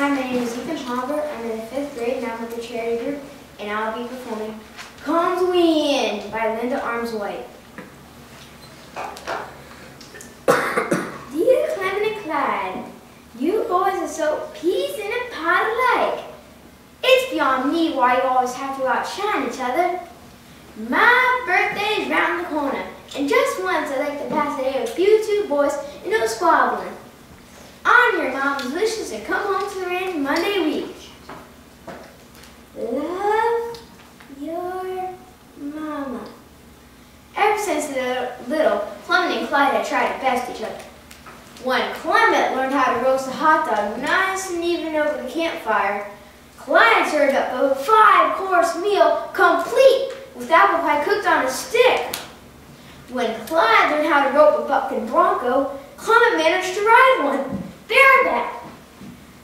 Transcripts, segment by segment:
Hi, my name is Ethan Hauber. I'm in the 5th grade and I'm with the charity group, and I'll be performing Comes Win by Linda Arms White. Dear Clement and Clyde, you boys are so peas in a pod alike. It's beyond me why you always have to outshine each other. My birthday's round the corner, and just once I'd like to pass a day with you two boys and no squabbling. Honor your mom's wishes and come home to the rain Monday week. Love, your mama. Ever since they were little, Clement and Clyde had tried to best each other. When Clement learned how to roast a hot dog nice and even over the campfire, Clyde served up a 5-course meal complete with apple pie cooked on a stick. When Clyde learned how to rope a bucking bronco, Clement managed to ride one bareback.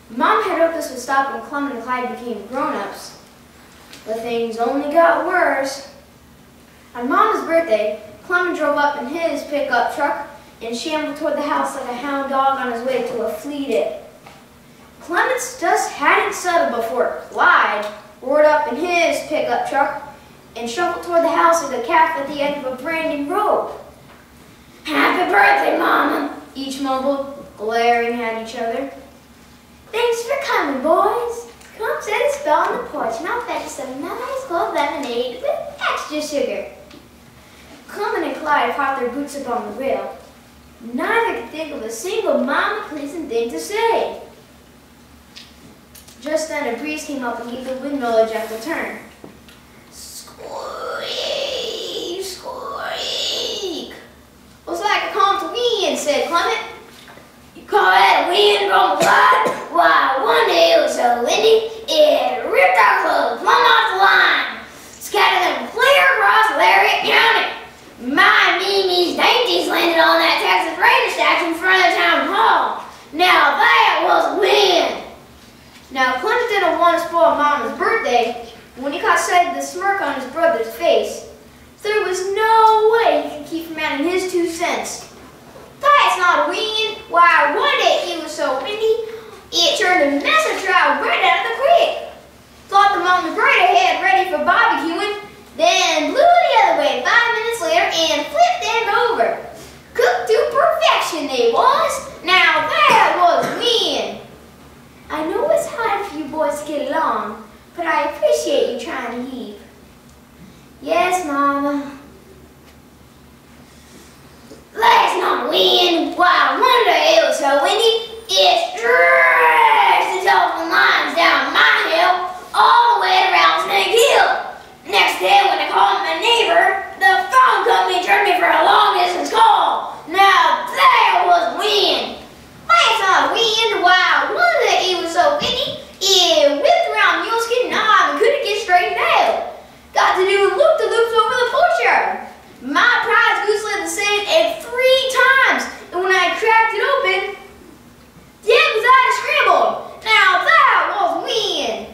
Mom had hoped this would stop when Clement and Clyde became grown-ups, but things only got worse. On Mama's birthday, Clement drove up in his pickup truck and shambled toward the house like a hound dog on his way to a flea dip. Clement just hadn't settled before Clyde roared up in his pickup truck and shuffled toward the house like a calf at the end of a branding rope. "Happy birthday, Mama," each mumbled, glaring at each other. "Thanks for coming, boys. Come sit and spell on the porch and I'll fetch you some nice cold lemonade with extra sugar." Clement and Clyde propped their boots up on the rail. Neither could think of a single mama-pleasing thing to say. Just then a breeze came up and gave the windmill a gentle turn. "Squeak, squeak." "Looks like a calm to wind," said Clement. "You call that a wind, Uncle Clyde? Why, one day it was so windy, it ripped our clothes plumb off the line, scattered them clear across Lariat County. My Mimi's dainties landed on that Texas Ranger statue in front of the town hall. Now that was wind." Now Clement didn't want to spoil Mama's birthday. When he caught sight of the smirk on his brother's face, there was no way he could keep from adding his 2 cents. "That's not a wind. Why, one day it was so windy, it turned a mess of trout right out of the creek. Thought the mom was right ahead, ready for barbecuing, then blew the other way 5 minutes later and flipped them over. Cooked to perfection they was. Now that was wind. I know it's hard for you boys to get along, but I appreciate you trying to heave." "Yes, Mama." "That's not wind. Why, one day it was so windy, it stretched the telephone lines down my hill all the way to Rattlesnake Hill. Next day, when I called my neighbor, the phone company turned me for a long-distance call. Now that was wind. That's not wind. Why, one day it was so windy, it whipped around Muleskin Knob and couldn't get straightened out. Got to do loop-de-loops over the porch yard. My prize goose laid the same egg 3 times, and when I cracked it open, the egg was out of scrambled. Now that was wind.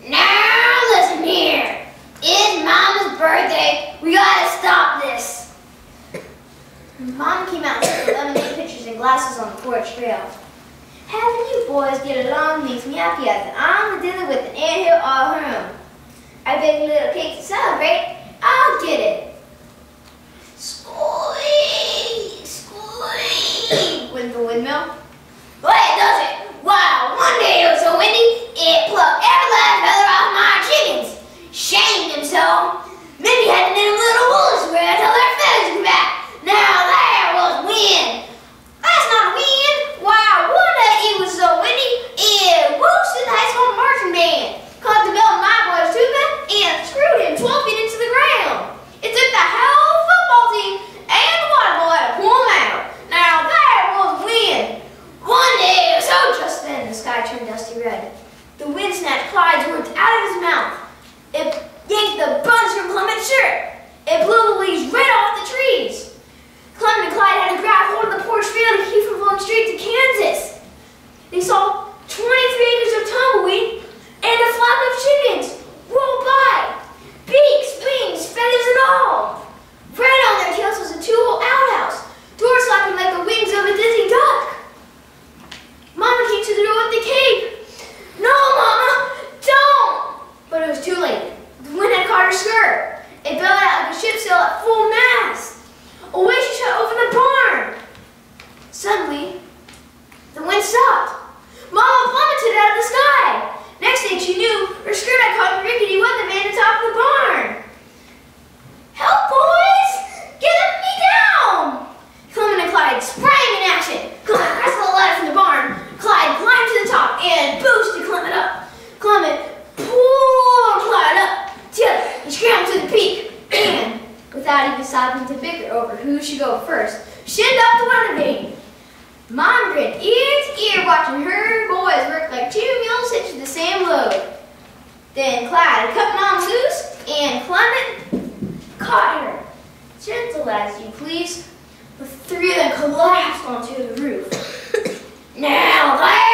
Now listen here. It's Mama's birthday. We gotta stop this." Mom came out and set the lemonade pitchers and glasses on the porch trail. "Having you boys get along makes me happy as I'm dealing with an anthill all her own. I baked a little cake to celebrate. I'll get it." "Squeak, squeak," went the windmill. "Well, it doesn't. Wow, one day it was so windy, it plucked every last feather off my chickens. Shamed them so. Maybe had to knit them little woolly squares until their feathers grew back. Now there was wind. That's not wind. Why, one day it was so windy, it roasted the high school marching band, caught the bell of my boy's tuba, and screwed him 12 feet into the ground. It took the whole football team and the water boy to pull him out. Now there was wind. One day it was so." Just then the sky turned dusty red. The wind snatched Clyde's words out of his mouth. It yanked the buttons from Clement's shirt. It blew the leaves right off the trees. Clement and Clyde had to grab hold of the porch rail to keep from falling straight to Kansas. They saw 23 acres of tumbleweed and a flock of chickens roll by, beaks, wings, feathers and all. Right on their tails was a 2-hole outhouse, doors slapping like the wings of a dizzy duck. Mama came to the door with the cake. should go first. She ended up the winner. Mom grinned ear to ear watching her boys work like two mules hitched to the same load. Then Clyde cut Mom loose and Clement caught her. Gentle as you please. The three of them collapsed onto the roof. Now there!